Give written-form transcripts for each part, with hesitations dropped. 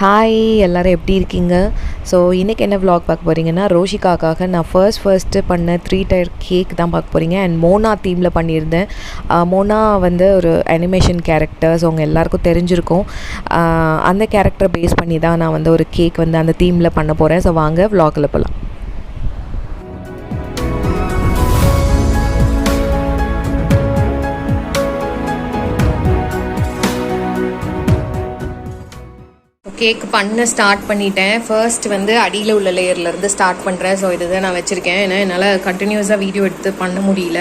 Hi எல்லோரும் எப்படி இருக்கீங்க? ஸோ இன்றைக்கி என்ன vlog பார்க்க போகிறீங்கன்னா, ரோஷிகாக்காக நான் ஃபர்ஸ்ட்டு பண்ண 3 டயர் கேக் தான் பார்க்க போகிறீங்க. அண்ட் மோனா தீமில் பண்ணியிருந்தேன். மோனா வந்து ஒரு அனிமேஷன் கேரக்டர்ஸ் உங்கள் எல்லாேருக்கும் தெரிஞ்சிருக்கும். அந்த கேரக்டரை பேஸ் பண்ணி தான் நான் வந்து ஒரு கேக் வந்து அந்த தீமில் பண்ண போகிறேன். ஸோ வாங்க vlogல போகலாம். கேக் பண்ண ஸ்டார்ட் பண்ணிட்டேன். ஃபர்ஸ்ட் வந்து அடியில் உள்ள லேயர்லேருந்து ஸ்டார்ட் பண்ணுறேன். ஸோ இதுதான் நான் வச்சுருக்கேன். ஏன்னா என்னால் கண்டினியூஸாக வீடியோ எடுத்து பண்ண முடியல.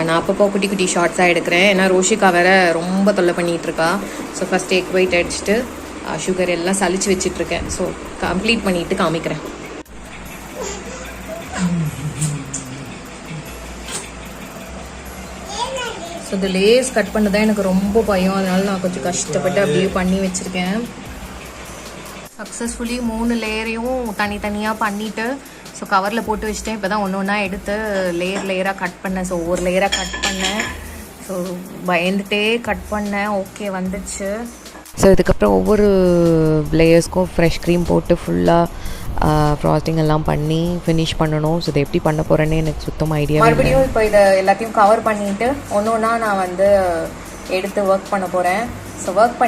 நான் அப்பப்போ குட்டி குட்டி ஷார்ட்ஸாக எடுக்கிறேன். ஏன்னா ரோஷிகா வேறு ரொம்ப தொல்லை பண்ணிகிட்ருக்கா. ஸோ ஃபஸ்ட் எக் ஒயிட் அடிச்சுட்டு சுகர் எல்லாம் சளிச்சு வச்சிட்ருக்கேன். ஸோ கம்ப்ளீட் பண்ணிவிட்டு காமிக்கிறேன். ஸோ இந்த லேஸ் கட் பண்ண தான் எனக்கு ரொம்ப பயம். அதனால நான் கொஞ்சம் கஷ்டப்பட்டு அப்படியே பண்ணி வச்சுருக்கேன். சக்ஸஸ்ஃபுல்லி 3 லேயரையும் தனித்தனியாக பண்ணிவிட்டு ஸோ கவரில் போட்டு வச்சுட்டேன். இப்போ தான் ஒன்று ஒன்றா எடுத்து லேயராக கட் பண்ணேன். ஸோ ஒவ்வொரு லேயராக கட் பண்ணேன். ஸோ பயந்துகிட்டே கட் பண்ணேன். ஓகே வந்துடுச்சு. ஸோ இதுக்கப்புறம் ஒவ்வொரு லேயர்ஸ்க்கும் ஃப்ரெஷ் க்ரீம் போட்டு ஃபுல்லாக ஃப்ராஸ்டிங் எல்லாம் பண்ணி ஃபினிஷ் பண்ணணும். ஸோ இதை எப்படி பண்ண போகிறேன்னு எனக்கு சுத்தமாக ஐடியா. மறுபடியும் இப்போ இதை எல்லாத்தையும் கவர் பண்ணிவிட்டு ஒன்று ஒன்றா நான் வந்து எடுத்து ஒர்க் பண்ண போகிறேன். ஸோ ஒர்க்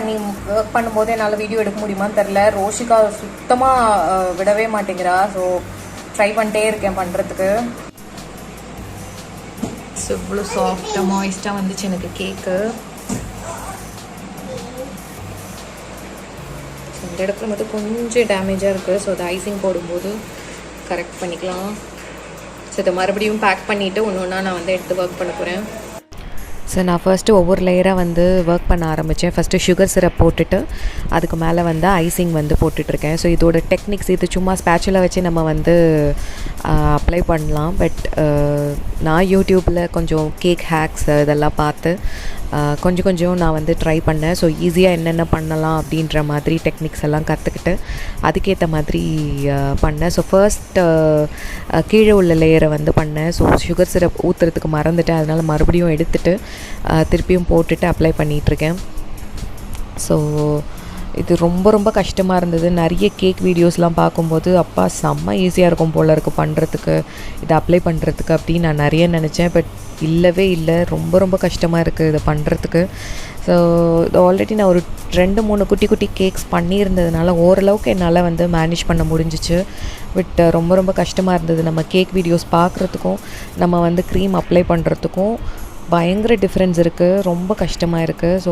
பண்ணும்போது என்னால் வீடியோ எடுக்க முடியுமான்னு தெரில. ரோஷிகா சுத்தமாக விடவே மாட்டேங்கிறா. ஸோ ட்ரை பண்ணிட்டே இருக்கேன் பண்ணுறதுக்கு. ஸோ இவ்வளோ சாஃப்டாக மாய்ஸ்டாக வந்துச்சு எனக்கு கேக்கு. ஸோ இந்த இடத்துல மட்டும் கொஞ்சம் டேமேஜாக இருக்குது. ஸோ அதை ஐசிங் போடும்போது கரெக்ட் பண்ணிக்கலாம். ஸோ இதை மறுபடியும் பேக் பண்ணிவிட்டு ஒன்று ஒன்றா நான் வந்து எடுத்து ஒர்க் பண்ண போகிறேன். ஸோ நான் ஃபர்ஸ்ட்டு ஒவ்வொரு லேயராக வந்து ஒர்க் பண்ண ஆரம்பித்தேன். ஃபஸ்ட்டு சுகர் சிரப் போட்டுட்டு அதுக்கு மேலே வந்து ஐசிங் வந்து போட்டுட்ருக்கேன். ஸோ இதோட டெக்னிக்ஸ் இது சும்மா ஸ்பேச்சுலா வச்சு நம்ம வந்து அப்ளை பண்ணலாம். பட் நான் யூடியூப்பில் கொஞ்சம் கேக் ஹேக்ஸ் இதெல்லாம் பார்த்து கொஞ்சம் நான் வந்து ட்ரை பண்ணேன். ஸோ ஈஸியாக என்னென்ன பண்ணலாம் அப்படின்ற மாதிரி டெக்னிக்ஸ் எல்லாம் கற்றுக்கிட்டு அதுக்கேற்ற மாதிரி பண்ணேன். ஸோ ஃபர்ஸ்ட் கீழே உள்ள லேயரை வந்து பண்ணேன். ஸோ சுகர் சிரப் ஊற்றுறதுக்கு மறந்துட்டேன். அதனால் மறுபடியும் எடுத்துகிட்டு திருப்பியும் போட்டுட்டு அப்ளை பண்ணிகிட்ருக்கேன். ஸோ இது ரொம்ப கஷ்டமாக இருந்தது. நிறைய கேக் வீடியோஸ்லாம் பார்க்கும்போது அப்பா செம்ம ஈஸியாக இருக்கும் போல் இருக்குது பண்ணுறதுக்கு, இதை அப்ளை பண்ணுறதுக்கு அப்படின்னு நான் நிறைய நினச்சேன். பட் இல்லவே இல்லை, ரொம்ப கஷ்டமாக இருக்குது இதை பண்ணுறதுக்கு. ஸோ இது ஆல்ரெடி நான் ஒரு 2-3 குட்டி கேக்ஸ் பண்ணியிருந்ததுனால ஓரளவுக்கு என்னால் வந்து மேனேஜ் பண்ண முடிஞ்சிச்சு. பட் ரொம்ப கஷ்டமாக இருந்தது. நம்ம கேக் வீடியோஸ் பார்க்குறதுக்கும் நம்ம வந்து க்ரீம் அப்ளை பண்ணுறதுக்கும் பயங்கர டிஃப்ரென்ஸ் இருக்குது. ரொம்ப கஷ்டமாக இருக்குது. ஸோ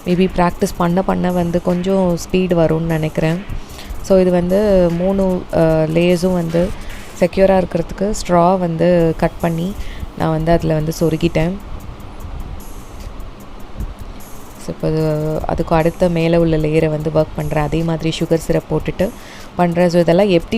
மேபி ப்ராக்டிஸ் பண்ண வந்து கொஞ்சம் ஸ்பீடு வரும்னு நினைக்கிறேன். ஸோ இது வந்து 3 லேயர்ஸும் வந்து செக்யூராக இருக்கிறதுக்கு ஸ்ட்ரா வந்து கட் பண்ணி நான் வந்து அதில் வந்து சொருகிட்டேன். ஸோ இப்போ அதுக்கு அடுத்த மேலே உள்ள லேயரை வந்து ஒர்க் பண்ணுறேன். அதே மாதிரி சுகர் சிரப் போட்டுட்டு பண்ணுறேன். ஸோ இதெல்லாம் எப்படி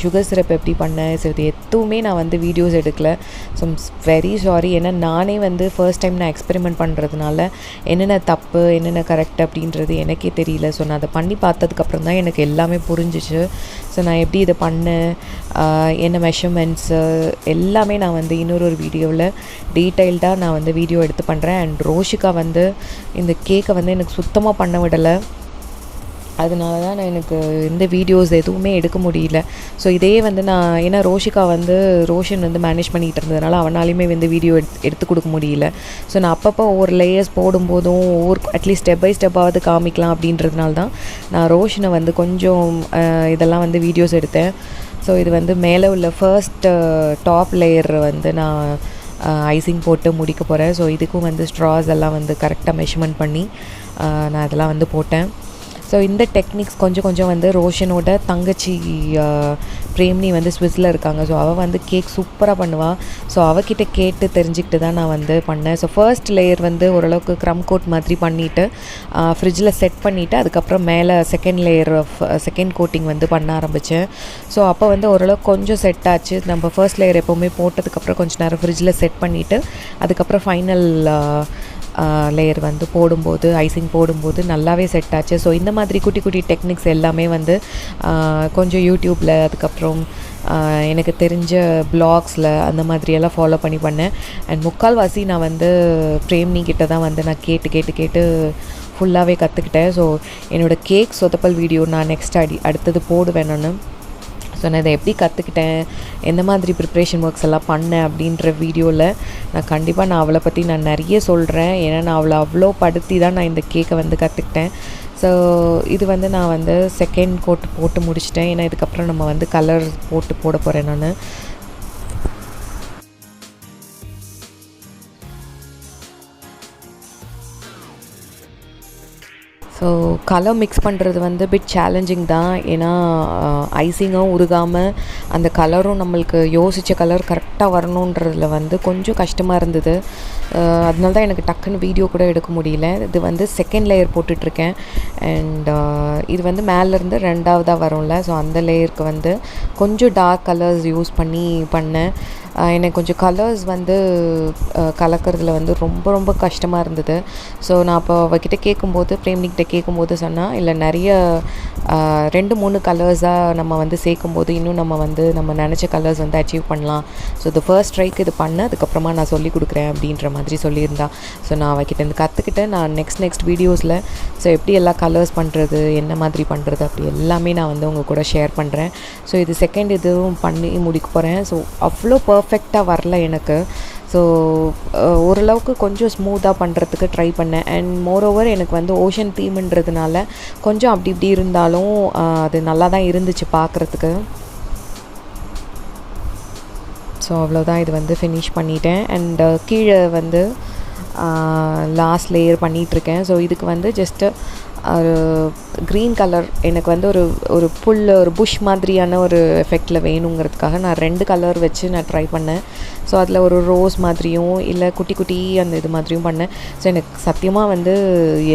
சுகர் சிரப் எப்படி பண்ணேன், ஸோ இது எதுவுமே நான் வந்து வீடியோஸ் எடுக்கல. So very sorry. ஏன்னா நானே வந்து ஃபர்ஸ்ட் டைம் நான் எக்ஸ்பெரிமெண்ட் பண்ணுறதுனால என்னென்ன தப்பு என்னென்ன கரெக்ட் அப்படின்றது எனக்கே தெரியல. ஸோ நான் அதை பண்ணி பார்த்ததுக்கப்புறம் தான் எனக்கு எல்லாமே புரிஞ்சிச்சு. ஸோ நான் எப்படி இதை பண்ணேன், என்ன மெஷர்மெண்ட்ஸு எல்லாமே நான் வந்து இன்னொரு வீடியோவில் டீட்டெயில்டாக நான் வந்து வீடியோ எடுத்து பண்ணுறேன். அண்ட் ரோஷிகா வந்து இந்த கேக்கை வந்து எனக்கு சுத்தமாக பண்ண விடலை. அதனால தான் நான் எனக்கு இந்த வீடியோஸ் எதுவுமே எடுக்க முடியல. ஸோ இதே வந்து நான் ஏன்னா ரோஷிகா வந்து ரோஷன் வந்து மேனேஜ் பண்ணிகிட்டு இருந்ததுனால அவனாலையுமே வந்து வீடியோ எடுத்து கொடுக்க முடியல. ஸோ நான் அப்பப்போ ஒவ்வொரு லேயர்ஸ் போடும்போதும் அட்லீஸ்ட் ஸ்டெப் பை ஸ்டெப்பாவது காமிக்கலாம் அப்படின்றதுனால தான் நான் ரோஷனை வந்து கொஞ்சம் இதெல்லாம் வந்து வீடியோஸ் எடுத்தேன். ஸோ இது வந்து மேலே உள்ள ஃபர்ஸ்ட் டாப் லேயர் வந்து நான் ஐசிங் போட்டு முடிக்க போகிறேன். ஸோ இதுக்கும் வந்து ஸ்ட்ராஸ் எல்லாம் வந்து கரெக்டாக மெஷர்மெண்ட் பண்ணி நான் அதெல்லாம் வந்து போட்டேன். ஸோ இந்த டெக்னிக்ஸ் கொஞ்சம் வந்து ரோஷனோட தங்கச்சி பிரேம்னி வந்து ஸ்விஸ்ஸில் இருக்காங்க. ஸோ அவள் வந்து கேக் சூப்பராக பண்ணுவாள். ஸோ அவகிட்ட கேட்டு தெரிஞ்சுக்கிட்டு தான் நான் வந்து பண்ணேன். ஸோ ஃபர்ஸ்ட் லேயர் வந்து ஓரளவுக்கு க்ரம் கோட் மாதிரி பண்ணிவிட்டு ஃப்ரிட்ஜில் செட் பண்ணிவிட்டு அதுக்கப்புறம் மேலே செகண்ட் கோட்டிங் வந்து பண்ண ஆரம்பித்தேன். ஸோ அப்போ வந்து ஓரளவுக்கு கொஞ்சம் செட் ஆச்சு. நம்ம ஃபர்ஸ்ட் லேயர் எப்போவுமே போட்டதுக்கப்புறம் கொஞ்சம் நேரம் ஃப்ரிட்ஜில் செட் பண்ணிவிட்டு அதுக்கப்புறம் ஃபைனல் லேயர் வந்து போடும்போது ஐசிங் போடும்போது நல்லாவே செட் ஆச்சு. ஸோ இந்த மாதிரி குட்டி டெக்னிக்ஸ் எல்லாமே வந்து கொஞ்சம் யூடியூப்பில் அதுக்கப்புறம் எனக்கு தெரிஞ்ச பிளாக்ஸில் அந்த மாதிரியெல்லாம் ஃபாலோ பண்ணேன். அண்ட் முக்கால்வாசி நான் வந்து பிரேம்னி கிட்ட தான் வந்து நான் கேட்டு ஃபுல்லாகவே கற்றுக்கிட்டேன். ஸோ என்னோடய கேக் சொதப்பல் வீடியோ நான் நெக்ஸ்ட் அடுத்தது போடுவேன் நான். ஸோ நான் இதை எப்படி கற்றுக்கிட்டேன், எந்த மாதிரி ப்ரிப்ரேஷன் ஒர்க்ஸ் எல்லாம் பண்ணேன் அப்படின்ற வீடியோவில் நான் அவளை பற்றி நான் நிறைய சொல்கிறேன். ஏன்னா நான் அவளை அவ்வளோ படுத்தி தான் நான் இந்த கேக்கை வந்து கற்றுக்கிட்டேன். ஸோ இது வந்து நான் வந்து செகண்ட் கோட் போட்டு முடிச்சிட்டேன். ஏன்னா இதுக்கப்புறம் நம்ம வந்து கலர் போட போகிறேன் நான். ஸோ கலர் மிக்ஸ் பண்ணுறது வந்து பிட் சேலஞ்சிங் தான். ஏன்னா ஐசிங்கும் உருகாமல் அந்த கலரும் நம்மளுக்கு யோசித்த கலர் கரெக்டாக வரணுன்றதில் வந்து கொஞ்சம் கஷ்டமாக இருந்தது. அதனால தான் எனக்கு டக்குன்னு வீடியோ கூட எடுக்க முடியல. இது வந்து செகண்ட் லேயர் போட்டுட்ருக்கேன். அண்ட் இது வந்து மேலேருந்து ரெண்டாவதாக வரும்ல, ஸோ அந்த லேயருக்கு வந்து கொஞ்சம் டார்க் கலர்ஸ் யூஸ் பண்ணி பண்ணேன். எனக்கு கொஞ்சம் கலர்ஸ் வந்து கலக்கிறதுல வந்து ரொம்ப ரொம்ப கஷ்டமாக இருந்தது. ஸோ நான் அப்போ அவகிட்ட கேட்கும்போது, பிரேம்னிக்கிட்ட கேட்கும்போது சொன்னால், இல்லை நிறைய 2-3 கலர்ஸாக நம்ம வந்து சேர்க்கும்போது இன்னும் நம்ம நினச்ச கலர்ஸ் வந்து அச்சீவ் பண்ணலாம். ஸோ இது ஃபர்ஸ்ட் ட்ரைக்கு இது பண்ண, அதுக்கப்புறமா நான் சொல்லி கொடுக்குறேன் அப்படின்ற மாதிரி சொல்லியிருந்தா. ஸோ நான் அவகிட்ட இருந்து கற்றுக்கிட்டு நான் நெக்ஸ்ட் வீடியோஸில் ஸோ எப்படி எல்லாம் கலர்ஸ் பண்ணுறது, என்ன மாதிரி பண்ணுறது, அப்படி எல்லாமே நான் வந்து உங்கள் கூட ஷேர் பண்ணுறேன். ஸோ இது செகண்ட் இதுவும் பண்ணி முடிக்க போகிறேன். ஸோ அவ்வளோ பர்ஃபெக்டாக வரல எனக்கு. ஸோ ஓரளவுக்கு கொஞ்சம் ஸ்மூத்தாக பண்ணுறதுக்கு ட்ரை பண்ணேன். அண்ட் மோரோவர் எனக்கு வந்து ஓஷன் தீம்ன்றதுனால கொஞ்சம் அப்படி இப்படி இருந்தாலும் அது நல்லா தான் இருந்துச்சு பார்க்குறதுக்கு. ஸோ அவ்வளோதான், இது வந்து ஃபினிஷ் பண்ணிட்டேன். அண்ட் கீழே வந்து லாஸ்ட் லேயர் பண்ணிகிட்ருக்கேன். ஸோ இதுக்கு வந்து ஜஸ்ட்டு ஒரு க்ரீன் கலர் எனக்கு வந்து ஒரு ஒரு புஷ் மாதிரியான ஒரு எஃபெக்டில் வேணுங்கிறதுக்காக நான் 2 கலர் வச்சு நான் ட்ரை பண்ணேன். ஸோ அதில் ஒரு ரோஸ் மாதிரியும் இல்லை குட்டி குட்டி அந்த இது மாதிரியும் பண்ணேன். ஸோ எனக்கு சத்தியமாக வந்து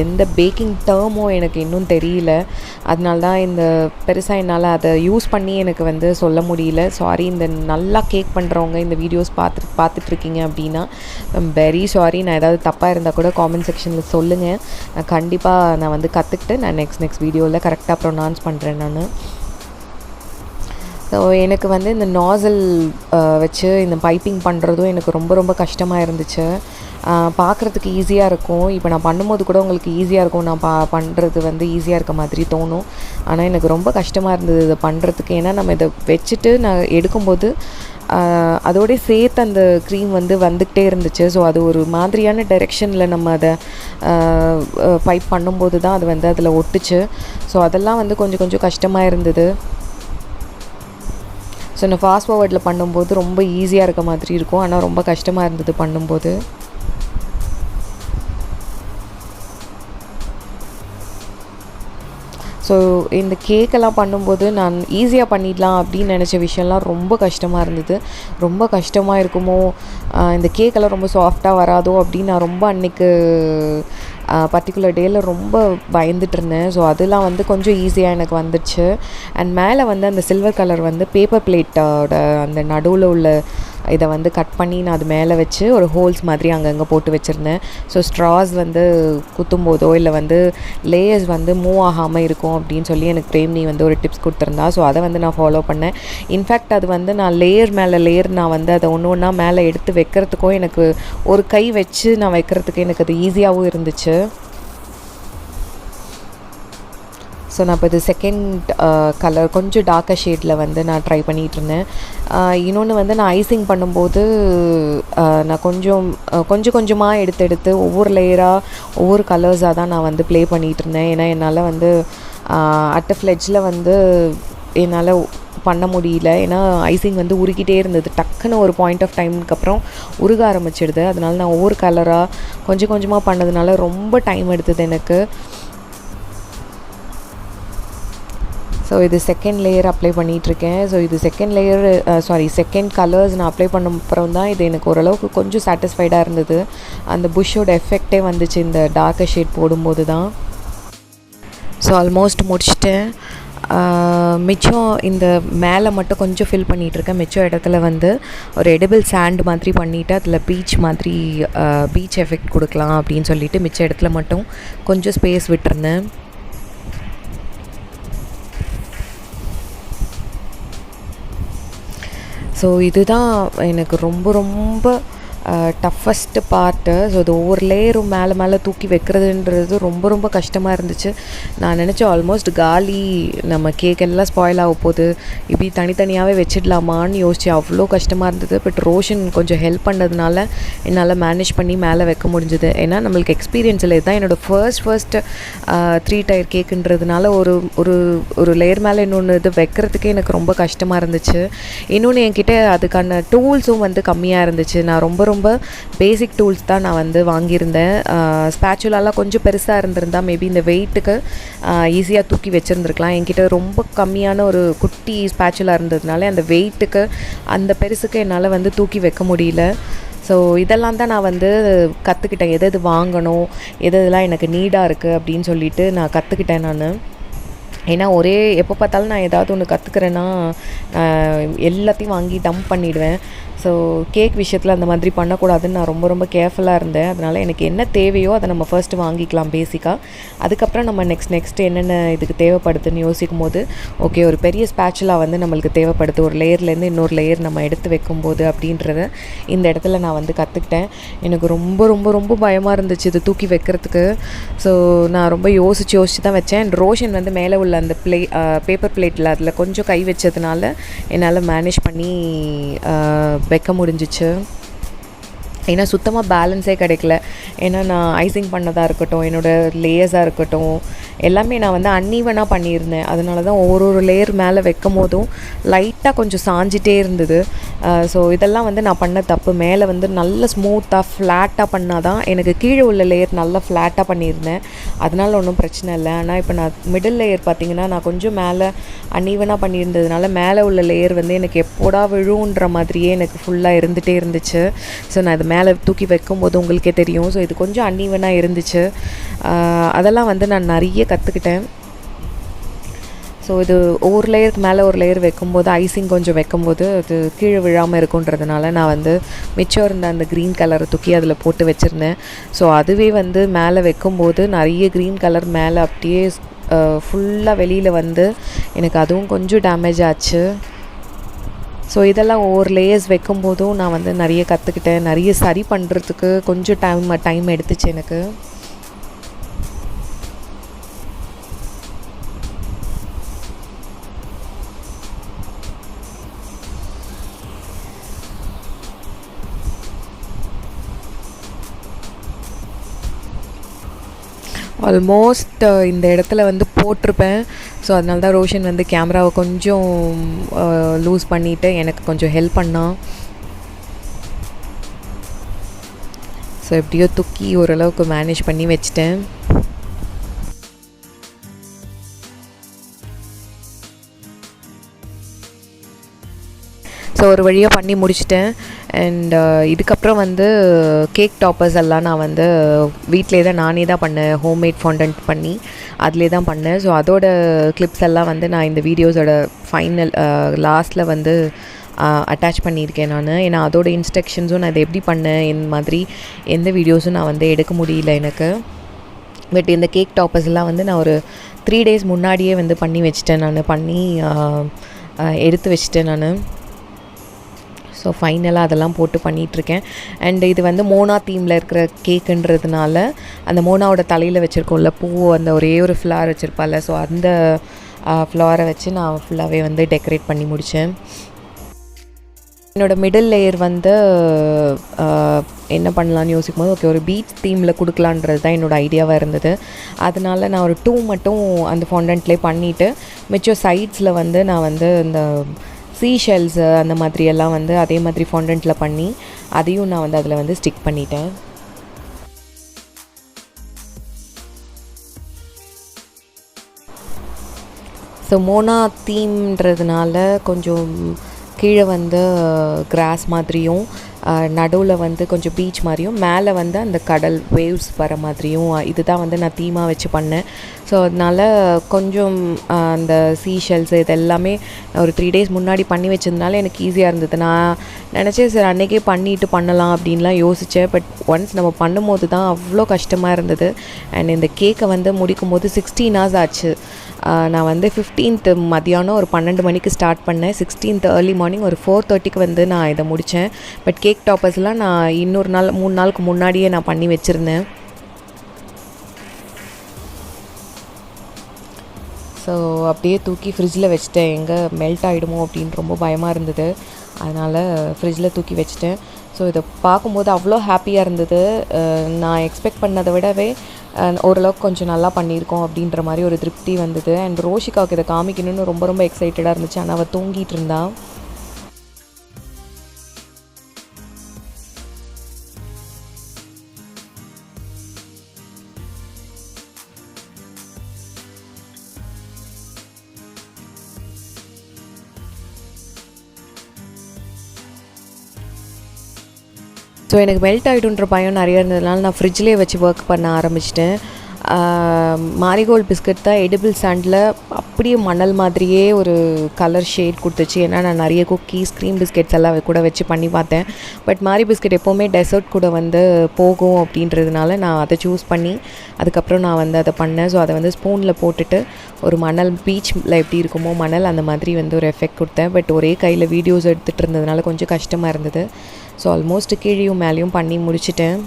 எந்த பேக்கிங் டேர்மோ எனக்கு இன்னும் தெரியல. அதனால தான் இந்த பெருசாக என்னால் அதை யூஸ் பண்ணி எனக்கு வந்து சொல்ல முடியல. சாரி, இந்த நல்லா கேக் பண்ணுறவங்க இந்த வீடியோஸ் பார்த்துட்ருக்கீங்க அப்படின்னா வெரி சாரி. நான் ஏதாவது தப்பாக இருந்தால் கூட காமெண்ட் செக்ஷனில் சொல்லுங்கள். நான் கண்டிப்பாக நான் வந்து கற்றுக்கிட்டு நான் நெக்ஸ்ட் வீடியோவில் கரெக்டாக ப்ரொனவுன்ஸ் பண்ணுறேன் நான். ஸோ எனக்கு வந்து இந்த நாசல் வச்சு இந்த பைப்பிங் பண்ணுறதும் எனக்கு ரொம்ப ரொம்ப கஷ்டமாக இருந்துச்சு. பார்க்குறதுக்கு ஈஸியாக இருக்கும், இப்போ நான் பண்ணும்போது கூட உங்களுக்கு ஈஸியாக இருக்கும், நான் பண்ணுறது வந்து ஈஸியாக இருக்க மாதிரி தோணும். ஆனால் எனக்கு ரொம்ப கஷ்டமாக இருந்தது இதை பண்ணுறதுக்கு. ஏன்னா நம்ம இதை வச்சுட்டு நான் எடுக்கும்போது அதோடய சேர்த்து அந்த க்ரீம் வந்து வந்துக்கிட்டே இருந்துச்சு. ஸோ அது ஒரு மாதிரியான டைரெக்ஷனில் நம்ம அதை பைப் பண்ணும்போது தான் அது வந்து அதில் ஒட்டுச்சு. ஸோ அதெல்லாம் வந்து கொஞ்சம் கஷ்டமாக இருந்தது. ஸோ நான் ஃபாஸ்ட் ஃபார்வர்டில் பண்ணும்போது ரொம்ப ஈஸியாக இருக்க மாதிரி இருக்கும், ஆனால் ரொம்ப கஷ்டமாக இருந்தது பண்ணும்போது. ஸோ இந்த கேக்கெல்லாம் பண்ணும்போது நான் ஈஸியாக பண்ணிடலாம் அப்படின்னு நினச்ச விஷயம்லாம் ரொம்ப கஷ்டமாக இருந்தது. ரொம்ப கஷ்டமாக இருக்குமோ, இந்த கேக்கெல்லாம் ரொம்ப சாஃப்டாக வராதோ அப்படின்னு நான் ரொம்ப அன்றைக்கு பர்டிகுலர் டேயில் ரொம்ப பயந்துட்டு இருந்தேன். ஸோ அதெல்லாம் வந்து கொஞ்சம் ஈஸியாக எனக்கு வந்துடுச்சு. அண்ட் மேலே வந்து அந்த சில்வர் கலர் வந்து பேப்பர் பிளேட்டோட அந்த நடுவில் உள்ள இதை வந்து கட் பண்ணி நான் அது மேலே வச்சு ஒரு ஹோல்ஸ் மாதிரி அங்கங்கே போட்டு வச்சுருந்தேன். ஸோ ஸ்ட்ராஸ் வந்து குத்தும் போதோ இல்லை வந்து லேயர்ஸ் வந்து மூவ் ஆகாமல் இருக்கும் அப்படின்னு சொல்லி எனக்கு பிரேம்னி வந்து ஒரு டிப்ஸ் கொடுத்துருந்தா. ஸோ அதை வந்து நான் ஃபாலோ பண்ணேன். இன்ஃபேக்ட் அது வந்து நான் லேயர் மேலே லேயர் நான் வந்து அதை ஒன்று ஒன்றா மேலே எடுத்து வைக்கிறதுக்கும் எனக்கு ஒரு கை வச்சு நான் வைக்கிறதுக்கு எனக்கு அது ஈஸியாகவும் இருந்துச்சு. ஸோ நான் இப்போ இது செகண்ட் கலர் கொஞ்சம் டார்க்கர் ஷேடில் வந்து நான் ட்ரை பண்ணிகிட்ருந்தேன். இன்னொன்று வந்து நான் ஐசிங் பண்ணும்போது நான் கொஞ்சமாக எடுத்து ஒவ்வொரு லேயராக ஒவ்வொரு கலர்ஸாக தான் நான் வந்து ப்ளே பண்ணிகிட்டு இருந்தேன். ஏன்னா என்னால் வந்து அட் ஃப்ளெட்ஜில் வந்து என்னால் பண்ண முடியல. ஏன்னா ஐசிங் வந்து உருகிட்டே இருந்தது. டக்குன்னு ஒரு பாயிண்ட் ஆஃப் டைமுக்கு அப்புறம் உருக ஆரம்பிச்சிடுது. அதனால நான் ஒவ்வொரு கலராக கொஞ்சமாக பண்ணதுனால ரொம்ப டைம் எடுத்தது எனக்கு. ஸோ இது செகண்ட் லேயர் அப்ளை பண்ணிகிட்ருக்கேன். ஸோ இது செகண்ட் கலர்ஸ் நான் அப்ளை பண்ண அப்புறம் தான் இது எனக்கு ஓரளவுக்கு கொஞ்சம் சாட்டிஸ்ஃபைடாக இருந்தது. அந்த புஷ்ஷோட எஃபெக்டே வந்துச்சு இந்த டார்க்கர் ஷேட் போடும்போது தான். ஸோ ஆல்மோஸ்ட் முடிச்சுட்டேன். மிச்சம் இந்த மேலே மட்டும் கொஞ்சம் ஃபில் பண்ணிகிட்ருக்கேன். மிச்சம் இடத்துல வந்து ஒரு எடிபிள் சாண்ட் மாதிரி பண்ணிவிட்டு அதில் பீச் எஃபெக்ட் கொடுக்கலாம் அப்படின்னு சொல்லிட்டு மிச்ச இடத்துல மட்டும் கொஞ்சம் ஸ்பேஸ் விட்டுருந்தேன். ஸோ இதுதான் எனக்கு ரொம்ப டஃபஸ்ட்டு பார்ட்டு. ஸோ அது ஒவ்வொரு லேயரும் மேலே மேலே தூக்கி வைக்கிறதுன்றது ரொம்ப ரொம்ப கஷ்டமாக இருந்துச்சு. நான் நினச்சேன் ஆல்மோஸ்ட் காலி, நம்ம கேக் எல்லாம் ஸ்பாயில் ஆக போகுது, இப்படி தனித்தனியாகவே வச்சிடலாமான்னு யோசிச்சேன். அவ்வளோ கஷ்டமாக இருந்தது. பட் ரோஷன் கொஞ்சம் ஹெல்ப் பண்ணதுனால என்னால் மேனேஜ் பண்ணி மேலே வைக்க முடிஞ்சுது. ஏன்னா நம்மளுக்கு எக்ஸ்பீரியன்ஸ் இல்லை, இதுதான் என்னோடய ஃபர்ஸ்ட்டு 3 டயர் கேக்குன்றதுனால ஒரு ஒரு ஒரு லேயர் மேலே இன்னொன்று இது வைக்கிறதுக்கே எனக்கு ரொம்ப கஷ்டமாக இருந்துச்சு. இன்னொன்று என்கிட்ட அதுக்கான டூல்ஸும் வந்து கம்மியாக இருந்துச்சு. நான் ரொம்ப ரொம்ப பேசிக் டூல்ஸ் தான் நான் வந்து வாங்கியிருந்தேன். ஸ்பேச்சுலாலாம் கொஞ்சம் பெருசாக இருந்திருந்தால் மேபி இந்த வெயிட்டுக்கு ஈஸியாக தூக்கி வச்சுருந்துருக்கலாம். என்கிட்ட ரொம்ப கம்மியான ஒரு குட்டி ஸ்பேச்சுலாக இருந்ததுனால அந்த வெயிட்டுக்கு அந்த பெருசுக்கு என்னால் வந்து தூக்கி வைக்க முடியல. ஸோ இதெல்லாம் தான் நான் வந்து கற்றுக்கிட்டேன், எது வாங்கணும், எதெல்லாம் எனக்கு நீடாக இருக்குது அப்படின்னு சொல்லிட்டு நான் கற்றுக்கிட்டேன் நான். ஏன்னா எப்போ பார்த்தாலும் நான் ஏதாவது ஒன்று கற்றுக்கிறேன்னா எல்லாத்தையும் வாங்கி டம்ப் பண்ணிவிடுவேன். ஸோ கேக் விஷயத்தில் அந்த மாதிரி பண்ணக்கூடாதுன்னு நான் ரொம்ப ரொம்ப கேர்ஃபுல்லாக இருந்தேன். அதனால் எனக்கு என்ன தேவையோ அதை நம்ம ஃபர்ஸ்ட்டு வாங்கிக்கலாம் பேசிக்காக. அதுக்கப்புறம் நம்ம நெக்ஸ்ட்டு என்னென்ன இதுக்கு தேவைப்படுதுன்னு யோசிக்கும் போது ஓகே ஒரு பெரிய ஸ்பேச்சுலா வந்து நம்மளுக்கு தேவைப்படுது, ஒரு லேயர்லேருந்து இன்னொரு லேயர் நம்ம எடுத்து வைக்கும்போது அப்படின்றத இந்த இடத்துல நான் வந்து கற்றுக்கிட்டேன். எனக்கு ரொம்ப ரொம்ப ரொம்ப பயமாக இருந்துச்சு இது தூக்கி வைக்கிறதுக்கு. ஸோ நான் ரொம்ப யோசித்து தான் வச்சேன். அண்ட் ரோஷன் வந்து மேலே உள்ள அந்த பேப்பர் பிளேட்டில் அதில் கொஞ்சம் கை வச்சதுனால என்னால் மேனேஜ் பண்ணி வைக்க முடிஞ்சிச்சு. ஏன்னா சுத்தமாக பேலன்ஸே கிடைக்கல. ஏன்னா நான் ஐசிங் பண்ணதாக இருக்கட்டும், என்னோடய லேயர்ஸாக இருக்கட்டும், எல்லாமே நான் வந்து அன்ஈவனாக பண்ணியிருந்தேன். அதனால தான் ஒரு லேயர் மேலே வைக்கும் போதும் லைட்டாக கொஞ்சம் சாஞ்சிட்டே இருந்தது. ஸோ இதெல்லாம் வந்து நான் பண்ண தப்பு. மேலே வந்து நல்ல ஸ்மூத்தாக ஃப்ளாட்டாக பண்ணால் தான், எனக்கு கீழே உள்ள லேயர் நல்லா ஃப்ளாட்டாக பண்ணியிருந்தேன், அதனால் ஒன்றும் பிரச்சனை இல்லை. ஆனால் இப்போ நான் மிடில் லேயர் பார்த்திங்கன்னா நான் கொஞ்சம் மேலே அன்ஈவனாக பண்ணியிருந்ததுனால மேலே உள்ள லேயர் வந்து எனக்கு எப்போடா விழுன்ற மாதிரியே எனக்கு ஃபுல்லாக இருந்துகிட்டே இருந்துச்சு. ஸோ நான் அது மேலே தூக்கி வைக்கும்போது உங்களுக்கே தெரியும். ஸோ இது கொஞ்சம் அன்ஈவனாக இருந்துச்சு. அதெல்லாம் வந்து நான் நிறைய கற்றுக்கிட்டேன். ஸோ இது ஒவ்வொரு லேயருக்கு மேலே ஒரு லேயர் வைக்கும்போது ஐசிங் கொஞ்சம் வைக்கும்போது அது கீழே விழாமல் இருக்குன்றதுனால நான் வந்து மிச்சம் இருந்த அந்த க்ரீன் கலரை தூக்கி அதில் போட்டு வச்சுருந்தேன். ஸோ அதுவே வந்து மேலே வைக்கும்போது நிறைய க்ரீன் கலர் மேலே அப்படியே ஃபுல்லாக வெளியில் வந்து எனக்கு அதுவும் கொஞ்சம் டேமேஜ் ஆச்சு. ஸோ இதெல்லாம் ஒவ்வொரு லேயர்ஸ் வைக்கும்போதும் நான் வந்து நிறைய கற்றுக்கிட்டேன். நிறைய சரி பண்ணுறதுக்கு கொஞ்சம் டைம் எடுத்துச்சு எனக்கு. ஆல்மோஸ்ட் இந்த இடத்துல வந்து போட்டிருப்பேன். ஸோ அதனால தான் ரோஷன் வந்து கேமராவை கொஞ்சம் லூஸ் பண்ணிவிட்டு எனக்கு கொஞ்சம் ஹெல்ப் பண்ணான். ஸோ எப்படியோ தூக்கி ஓரளவுக்கு மேனேஜ் பண்ணி வச்சிட்டேன். ஸோ ஒரு வழியாக பண்ணி முடிச்சிட்டேன். அண்ட் இதுக்கப்புறம் வந்து கேக் டாப்பர்ஸ் எல்லாம் நான் வந்து வீட்டிலே தான் நானே தான் பண்ணேன். ஹோம்மேட் ஃபாண்டன்ட் பண்ணி அதிலே தான் பண்ணேன். ஸோ அதோட கிளிப்ஸ் எல்லாம் வந்து நான் இந்த வீடியோஸோட ஃபைனல் லாஸ்ட்டில் வந்து அட்டாச் பண்ணியிருக்கேன் நான். ஏன்னா அதோட இன்ஸ்ட்ரக்ஷன்ஸும் நான் இதை எப்படி பண்ணேன் இந்த மாதிரி எந்த வீடியோஸும் நான் வந்து எடுக்க முடியல எனக்கு. பட் இந்த கேக் டாப்பர்ஸ் எல்லாம் வந்து நான் ஒரு 3 days முன்னாடியே வந்து பண்ணி வச்சிட்டேன். நான் பண்ணி எடுத்து வச்சிட்டேன் நான். ஸோ ஃபைனலாக அதெல்லாம் போட்டு பண்ணிகிட்ருக்கேன். அண்ட் இது வந்து மோனா தீமில் இருக்கிற கேக்குன்றதுனால அந்த மோனாவோட தலையில் வச்சுருக்கோம்ல பூ, அந்த ஒரே ஒரு ஃப்ளவர் வச்சுருப்பால, ஸோ அந்த ஃப்ளவரை வச்சு நான் ஃபுல்லாகவே வந்து டெக்கரேட் பண்ணி முடித்தேன். என்னோடய மிடில் லேயர் வந்து என்ன பண்ணலான்னு யோசிக்கும் போது ஓகே ஒரு பீச் தீமில் கொடுக்கலான்றது தான் என்னோடய ஐடியாவாக இருந்தது. அதனால் நான் ஒரு 2 மட்டும் அந்த ஃபாண்டன்ட்லேயே பண்ணிவிட்டு மிச்சம் சைட்ஸில் வந்து நான் வந்து இந்த சீஷெல்ஸு அந்த மாதிரியெல்லாம் வந்து அதே மாதிரி ஃபாண்டன்ட்டில் பண்ணி அதையும் நான் வந்து அதில் வந்து ஸ்டிக் பண்ணிட்டேன். ஸோ மோனா தீம்ன்றதுனால கொஞ்சம் கீழே வந்து கிராஸ் மாதிரியும் நடுவில் வந்து கொஞ்சம் பீச் மாதிரியும் மேலே வந்து அந்த கடல் வேவ்ஸ் வர மாதிரியும் இதுதான் வந்து நான் தீமாக வச்சு பண்ணேன். ஸோ அதனால் கொஞ்சம் அந்த சீஷெல்ஸ் இது எல்லாமே ஒரு 3 days முன்னாடி பண்ணி வச்சதுனால எனக்கு ஈஸியாக இருந்தது. நான் நினச்சேன் சரி அன்றைக்கே பண்ணிவிட்டு பண்ணலாம் அப்படின்லாம் யோசித்தேன். பட் ஒன்ஸ் நம்ம பண்ணும்போது தான் அவ்வளோ கஷ்டமாக இருந்தது. அண்ட் இந்த கேக்கை வந்து முடிக்கும் போது 16 hours ஆச்சு. நான் வந்து 15th மதியானம் ஒரு 12 மணிக்கு ஸ்டார்ட் பண்ணேன். 16th ஏர்லி மார்னிங் ஒரு 4:30க்கு வந்து நான் இதை முடித்தேன். பட் கேக் டாப்பர்ஸ்லாம் நான் இன்னொரு நாள் 3 நாளுக்கு முன்னாடியே நான் பண்ணி வச்சுருந்தேன். ஸோ அப்படியே தூக்கி ஃப்ரிட்ஜில் வச்சுட்டேன். எங்கே மெல்ட் ஆகிடுமோ அப்படின்னு ரொம்ப பயமாக இருந்தது. அதனால் ஃப்ரிட்ஜில் தூக்கி வச்சுட்டேன். ஸோ இதை பார்க்கும்போது அவ்வளோ ஹாப்பியாக இருந்தது. நான் எக்ஸ்பெக்ட் பண்ணதை விடவே ஓரளவுக்கு கொஞ்சம் நல்லா பண்ணியிருக்கோம் அப்படின்ற மாதிரி ஒரு திருப்தி வந்தது. அண்ட் ரோஷிகாவுக்கு இதை காமிக்கணும்னு ரொம்ப ரொம்ப எக்ஸைட்டடாக இருந்துச்சு. ஆனால் அவள் தூங்கிட்டு இருந்தா. ஸோ எனக்கு மெல்ட் ஆகிடுன்ற பயம் நிறைய இருந்ததுனால நான் ஃப்ரிட்ஜ்லேயே வச்சு ஒர்க் பண்ண ஆரம்பிச்சிட்டேன். மாரிகோல்டு பிஸ்கட் தான் எடிபிள் சாண்டில் அப்படியே மணல் மாதிரியே ஒரு கலர் ஷேட் கொடுத்துச்சு. ஏன்னா நான் நிறைய குக்கீஸ் க்ரீம் பிஸ்கெட்ஸ் எல்லாம் கூட வச்சு பண்ணி பார்த்தேன். பட் மாரி பிஸ்கெட் எப்போவுமே டெசர்ட் கூட வந்து போகும் அப்படின்றதுனால நான் அதை சூஸ் பண்ணி அதுக்கப்புறம் நான் வந்து அதை பண்ணேன். ஸோ அதை வந்து ஸ்பூனில் போட்டுட்டு ஒரு மணல் பீச்சில் எப்படி இருக்குமோ மணல் அந்த மாதிரி வந்து ஒரு எஃபெக்ட் கொடுத்தேன். பட் ஒரே கையில் வீடியோஸ் எடுத்துகிட்டு இருந்ததுனால கொஞ்சம் கஷ்டமாக இருந்தது. ஸோ ஆல்மோஸ்ட் கீழேயும் மேலேயும் பண்ணி முடிச்சிட்டேன்.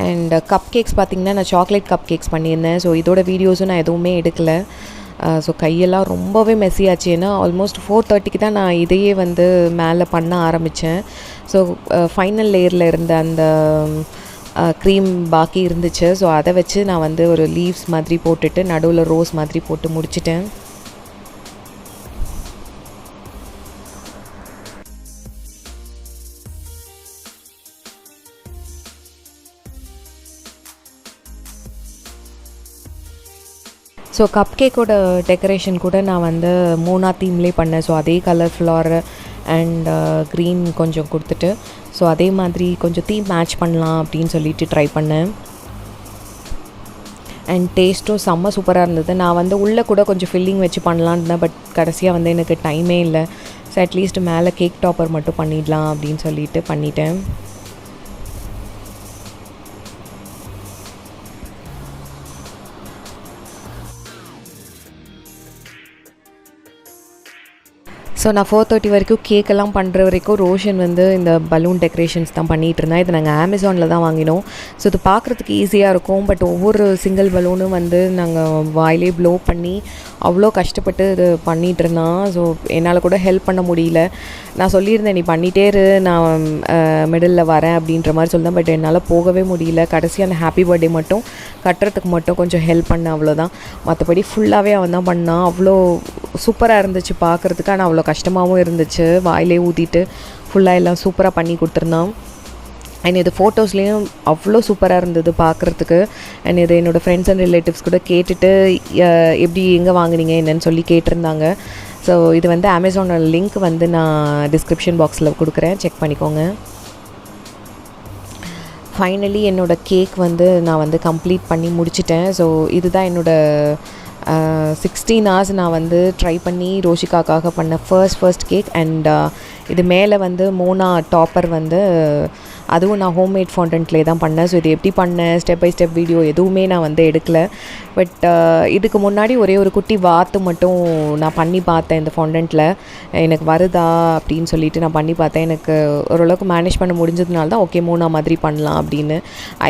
அண்ட் கப் கேக்ஸ் பார்த்திங்கன்னா நான் சாக்லேட் கப் கேக்ஸ் பண்ணியிருந்தேன். ஸோ இதோட வீடியோஸும் நான் எதுவுமே எடுக்கலை. ஸோ கையெல்லாம் ரொம்பவே மெஸ்ஸியாச்சு. ஏன்னா ஆல்மோஸ்ட் 4:30க்கு தான் நான் இதையே வந்து மேலே பண்ண ஆரம்பித்தேன். ஸோ ஃபைனல் லேயரில் இருந்த அந்த க்ரீம் பாக்கி இருந்துச்சு. ஸோ அதை வச்சு நான் வந்து ஒரு லீவ்ஸ் மாதிரி போட்டுட்டு நடுவில் ரோஸ் மாதிரி போட்டு முடிச்சிட்டேன். ஸோ கப் கேக்கோட டெக்கரேஷன் கூட நான் வந்து மோனா தீம்லேயே பண்ணேன். ஸோ அதே கலர் ஃப்ளார் அண்ட் க்ரீன் கொஞ்சம் கொடுத்துட்டு ஸோ அதே மாதிரி கொஞ்சம் தீம் மேட்ச் பண்ணலாம் அப்படின்னு சொல்லிட்டு ட்ரை பண்ணேன். அண்ட் டேஸ்ட்டும் செம்ம சூப்பராக இருந்தது. நான் வந்து உள்ளே கூட கொஞ்சம் ஃபில்லிங் வச்சு பண்ணலான்னு இருந்தேன். பட் கடைசியாக வந்து எனக்கு டைமே இல்லை. ஸோ அட்லீஸ்ட் மேலே கேக் டாப்பர் மட்டும் பண்ணிடலாம் அப்படின்னு சொல்லிட்டு பண்ணிட்டேன். ஸோ நான் 4:30 வரைக்கும் கேக்கெல்லாம் பண்ணுற வரைக்கும் ரோஷன் வந்து இந்த பலூன் டெக்கரேஷன்ஸ் தான் பண்ணிகிட்டு இருந்தேன். இது நாங்கள் அமேசானில் தான் வாங்கினோம். ஸோ இது பார்க்குறதுக்கு ஈஸியாக இருக்கும். பட் ஒவ்வொரு சிங்கிள் பலூனும் வந்து நாங்கள் வாயிலே ப்ளோ பண்ணி அவ்வளோ கஷ்டப்பட்டு இது பண்ணிகிட்டு இருந்தான். ஸோ என்னால் கூட ஹெல்ப் பண்ண முடியல. நான் சொல்லியிருந்தேன் நீ பண்ணிகிட்டே இரு, நான் மிடில் வரேன் அப்படின்ற மாதிரி சொல்லிட்டேன். பட் என்னால் போகவே முடியல. கடைசி அந்த ஹாப்பி பர்த்டே மட்டும் கட்டுறதுக்கு மட்டும் கொஞ்சம் ஹெல்ப் பண்ணேன், அவ்வளோதான். மற்றபடி ஃபுல்லாகவே அவன் தான் பண்ணான். அவ்வளோ சூப்பராக இருந்துச்சு பார்க்குறதுக்கு. ஆனால் அவ்வளோ கஷ்டமாகவும் இருந்துச்சு. வாயிலே ஊற்றிட்டு ஃபுல்லாக எல்லாம் சூப்பராக பண்ணி கொடுத்துருந்தான். அண்ட் இது ஃபோட்டோஸ்லேயும் அவ்வளோ சூப்பராக இருந்தது பார்க்குறதுக்கு. அண்ட் இது என்னோடய ஃப்ரெண்ட்ஸ் அண்ட் ரிலேட்டிவ்ஸ் கூட கேட்டுட்டு எப்படி எங்கே வாங்குனீங்க என்னன்னு சொல்லி கேட்டிருந்தாங்க. ஸோ இது வந்து அமேசானோட லிங்க் வந்து நான் டிஸ்கிரிப்ஷன் பாக்ஸில் கொடுக்குறேன், செக் பண்ணிக்கோங்க. ஃபைனலி என்னோடய கேக் வந்து நான் வந்து கம்ப்ளீட் பண்ணி முடிச்சிட்டேன். ஸோ இதுதான் என்னோடய 16 hours நான் வந்து ட்ரை பண்ணி ரோஷிகாக்காக பண்ண ஃபர்ஸ்ட் கேக். அண்ட் இது மேலே வந்து மோனா டாப்பர் வந்து அதுவும் நான் ஹோம்மேட் ஃபாண்டன்ட்லேயே தான் பண்ணேன். ஸோ இது எப்படி பண்ணேன் ஸ்டெப் பை ஸ்டெப் வீடியோ எதுவுமே நான் வந்து எடுக்கலை. பட் இதுக்கு முன்னாடி ஒரே ஒரு குட்டி வாத்து மட்டும் நான் பண்ணி பார்த்தேன் இந்த ஃபாண்டன்ட்டில். எனக்கு வருதா அப்படின்னு சொல்லிட்டு நான் பண்ணி பார்த்தேன். எனக்கு ஓரளவுக்கு மேனேஜ் பண்ண முடிஞ்சதுனால தான் ஓகே மோனா மாதிரி பண்ணலாம் அப்படின்னு.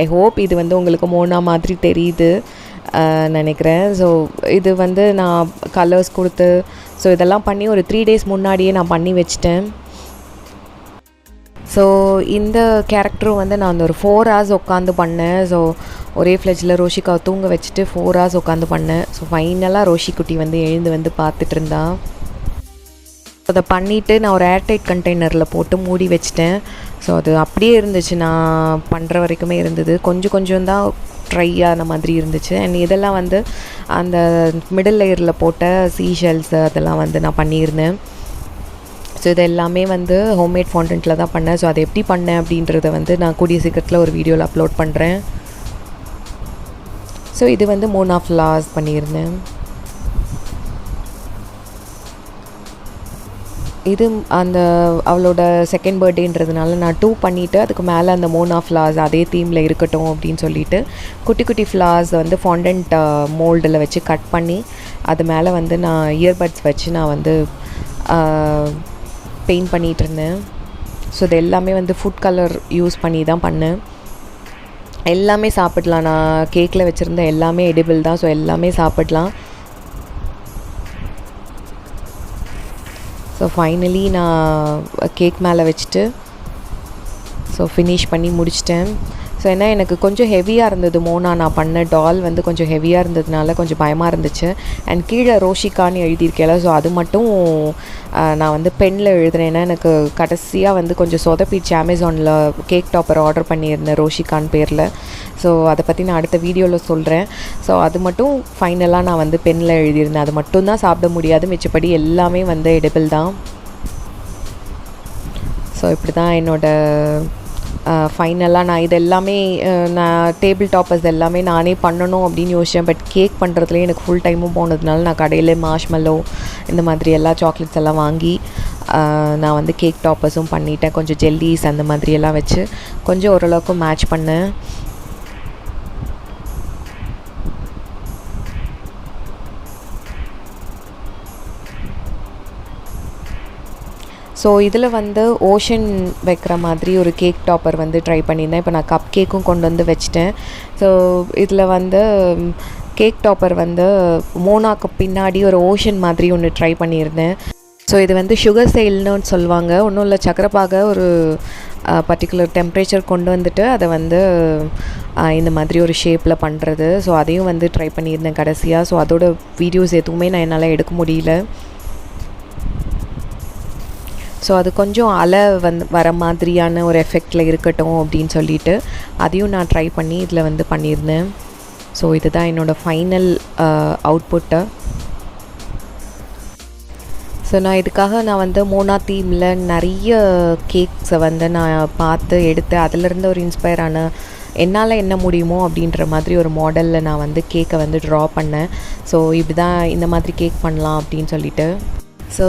ஐ ஹோப் இது வந்து உங்களுக்கு மோனா மாதிரி தெரியுது நினைக்கிறேன். ஸோ இது வந்து நான் கலர்ஸ் கொடுத்து ஸோ இதெல்லாம் பண்ணி ஒரு 3 days முன்னாடியே நான் பண்ணி வச்சிட்டேன். ஸோ இந்த கேரக்டரும் வந்து நான் அந்த ஒரு 4 hours உட்காந்து பண்ணேன். ஸோ ஒரே ஃப்ளெஜில் ரோஷிகாவை தூங்க வச்சுட்டு 4 hours உட்காந்து பண்ணேன். ஸோ ஃபைனலாக ரோஷி குட்டி வந்து எழுந்து வந்து பார்த்துட்டு இருந்தா. அதை பண்ணிவிட்டு நான் ஒரு ஏர்டைட் கண்டெய்னரில் போட்டு மூடி வச்சிட்டேன். ஸோ அது அப்படியே இருந்துச்சு, நான் பண்ணுற வரைக்குமே இருந்தது. கொஞ்சம் தான் ட்ரை ஆன மாதிரி இருந்துச்சு. அண்ட் இதெல்லாம் வந்து அந்த மிடில் லேயரில் போட்ட சீஷெல்ஸ் அதெல்லாம் வந்து நான் பண்ணியிருந்தேன். ஸோ இது எல்லாமே வந்து ஹோம்மேட் ஃபாண்டன்ட்டில் தான் பண்ணேன். ஸோ அதை எப்படி பண்ணேன் அப்படின்றத வந்து நான் கூடிய சீக்கிரத்தில் ஒரு வீடியோவில் அப்லோட் பண்ணுறேன். ஸோ இது வந்து மோனா ஃப்ளார்ஸ் பண்ணியிருந்தேன். இது அந்த அவளோட செகண்ட் பர்த்டேன்றதுனால நான் 2 பண்ணிவிட்டு அதுக்கு மேலே அந்த மோனா ஃப்ளார்ஸ் அதே தீமில் இருக்கட்டும் அப்படின்னு சொல்லிட்டு குட்டி குட்டி ஃப்ளார்ஸ் வந்து ஃபாண்டன்ட் மோல்டில் வச்சு கட் பண்ணி அது மேலே வந்து நான் இயர்பட்ஸ் வச்சு நான் வந்து பெயிண்ட் பண்ணிகிட்டு இருந்தேன். ஸோ இது எல்லாமே வந்து ஃபுட் கலர் யூஸ் பண்ணி தான் பண்ணேன். எல்லாமே சாப்பிடலாம், நான் கேக்கில் வச்சுருந்த எல்லாமே எடிபிள் தான். ஸோ எல்லாமே சாப்பிடலாம். ஸோ ஃபைனலி நான் கேக் மேலே வச்சுட்டு ஸோ ஃபினிஷ் பண்ணி முடிச்சிட்டேன். ஸோ ஏன்னா எனக்கு கொஞ்சம் ஹெவியாக இருந்தது. மோனா நான் பண்ண டால் வந்து கொஞ்சம் ஹெவியாக இருந்ததுனால கொஞ்சம் பயமாக இருந்துச்சு. அண்ட் கீழே ரோஷிகான்னு எழுதியிருக்கேல, ஸோ அது மட்டும் நான் வந்து பெனில் எழுதுனேன். ஏன்னா எனக்கு கடைசியாக வந்து கொஞ்சம் சொதப்பிடுச்சு. அமேசானில் கேக் டாப்பர் ஆர்டர் பண்ணியிருந்தேன் ரோஷிகான் பேரில். ஸோ அதை பற்றி நான் அடுத்த வீடியோவில் சொல்கிறேன். ஸோ அது மட்டும் ஃபைனலாக நான் வந்து பெனில் எழுதியிருந்தேன். அது மட்டும் தான் சாப்பிட முடியாது, மிச்சப்படி எல்லாமே வந்து எடிபிள் தான். ஸோ இப்படி தான் என்னோடய ஃபைனலாக நான் இது எல்லாமே நான் டேபிள் டாப்பர்ஸ் எல்லாமே நானே பண்ணணும் அப்படின்னு யோசித்தேன். பட் கேக் பண்ணுறதுலேயே எனக்கு ஃபுல் டைமும் போனதுனால நான் கடையில் மார்ஷ்மெல்லோ இந்த மாதிரி எல்லா சாக்லேட்ஸ் எல்லாம் வாங்கி நான் வந்து கேக் டாப்பர்ஸும் பண்ணிட்டேன். கொஞ்சம் ஜெல்லிஸ் அந்த மாதிரியெல்லாம் வச்சு கொஞ்சம் ஓரளவுக்கு மேட்ச் பண்ணேன். ஸோ இதில் வந்து ஓஷன் வைக்கிற மாதிரி ஒரு கேக் டாப்பர் வந்து ட்ரை பண்ணியிருந்தேன். இப்போ நான் கப் கேக்கும் கொண்டு வந்து வச்சிட்டேன். ஸோ இதில் வந்து கேக் டாப்பர் வந்து மோனாக்கு பின்னாடி ஒரு ஓஷன் மாதிரி ஒன்று ட்ரை பண்ணியிருந்தேன். ஸோ இது வந்து சுகர் செயில்னு சொல்லுவாங்க. ஒன்றும் இல்லை, சக்கரைப்பாக ஒரு பர்டிகுலர் டெம்ப்ரேச்சர் கொண்டு வந்துட்டு அதை வந்து இந்த மாதிரி ஒரு ஷேப்பில் பண்ணுறது. ஸோ அதையும் வந்து ட்ரை பண்ணியிருந்தேன் கடைசியாக. ஸோ அதோட வீடியோஸ் எதுவுமே நான் என்னால் எடுக்க முடியல. ஸோ அது கொஞ்சம் அலை வர மாதிரியான ஒரு எஃபெக்டில் இருக்கட்டும் அப்படின்னு சொல்லிட்டு அதையும் நான் ட்ரை பண்ணி இதில் வந்து பண்ணியிருந்தேன். ஸோ இதுதான் என்னோடய ஃபைனல் அவுட்புட்டு. ஸோ நான் இதுக்காக நான் வந்து மோனா தீமில் நிறைய கேக்ஸை வந்து நான் பார்த்து எடுத்து அதிலிருந்து ஒரு இன்ஸ்பயர் ஆன என்னால் என்ன முடியுமோ அப்படின்ற மாதிரி ஒரு மாடலில் நான் வந்து கேக்கை வந்து ட்ரா பண்ணேன். ஸோ இப்படி தான் இந்த மாதிரி கேக் பண்ணலாம் அப்படின்னு சொல்லிட்டு ஸோ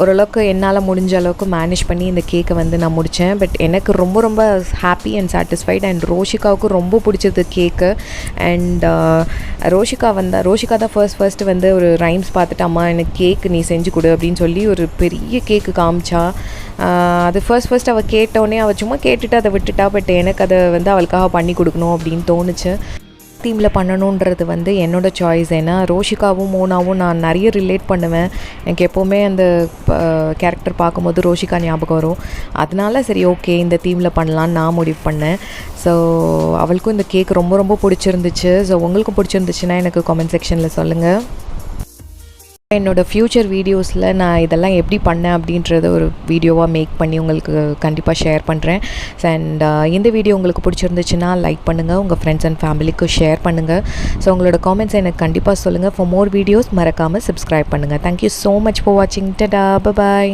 ஓரளவுக்கு என்னால் முடிஞ்ச அளவுக்கு மேனேஜ் பண்ணி இந்த கேக்கை வந்து நான் முடித்தேன். பட் எனக்கு ரொம்ப ரொம்ப ஹாப்பி அண்ட் சாட்டிஸ்ஃபைட். அண்ட் ரோஷிகாவுக்கு ரொம்ப பிடிச்சது கேக்கு. அண்ட் ரோஷிகா தான் ஃபர்ஸ்ட்டு வந்து ஒரு ரைம்ஸ் பார்த்துட்டு அம்மா எனக்கு கேக்கு நீ செஞ்சு கொடு அப்படின்னு சொல்லி ஒரு பெரிய கேக்கு காமிச்சா. அது ஃபர்ஸ்ட் அவள் கேட்டோடனே அவள் சும்மா கேட்டுட்டு அதை விட்டுட்டா. பட் எனக்கு அதை வந்து அவளுக்காக பண்ணி கொடுக்கணும் அப்படின்னு தோணுச்சு. தீமில் பண்ணணுன்றது வந்து என்னோடய சாய்ஸ். ஏன்னா ரோஷிகாவும் மோனாவும் நான் நிறைய ரிலேட் பண்ணுவேன். எனக்கு எப்போவுமே அந்த கேரக்டர் பார்க்கும்போது ரோஷிகா ஞாபகம் வரும். அதனால சரி ஓகே இந்த தீமில் பண்ணலான்னு நான் முடிவு பண்ணேன். ஸோ அவளுக்கும் இந்த கேக் ரொம்ப ரொம்ப பிடிச்சிருந்துச்சு. ஸோ உங்களுக்கும் பிடிச்சிருந்துச்சுன்னா எனக்கு கமெண்ட் செக்ஷனில் சொல்லுங்கள். என்னோடய ஃப்யூச்சர் வீடியோஸில் நான் இதெல்லாம் எப்படி பண்ணேன் அப்படின்றத ஒரு வீடியோவாக மேக் பண்ணி உங்களுக்கு கண்டிப்பாக ஷேர் பண்ணுறேன். அண்ட் இந்த வீடியோ உங்களுக்கு பிடிச்சிருந்துச்சுன்னா லைக் பண்ணுங்கள், உங்கள் ஃப்ரெண்ட்ஸ் அண்ட் ஃபேமிலிக்கு ஷேர் பண்ணுங்கள். ஸோ உங்களோட காமெண்ட்ஸ் எனக்கு கண்டிப்பாக சொல்லுங்கள். ஃபார் மோர் வீடியோஸ் மறக்காமல் சப்ஸ்கிரைப் பண்ணுங்கள். தேங்க்யூ ஸோ மச் ஃபார் வாட்சிங். டடா, பை பாய்.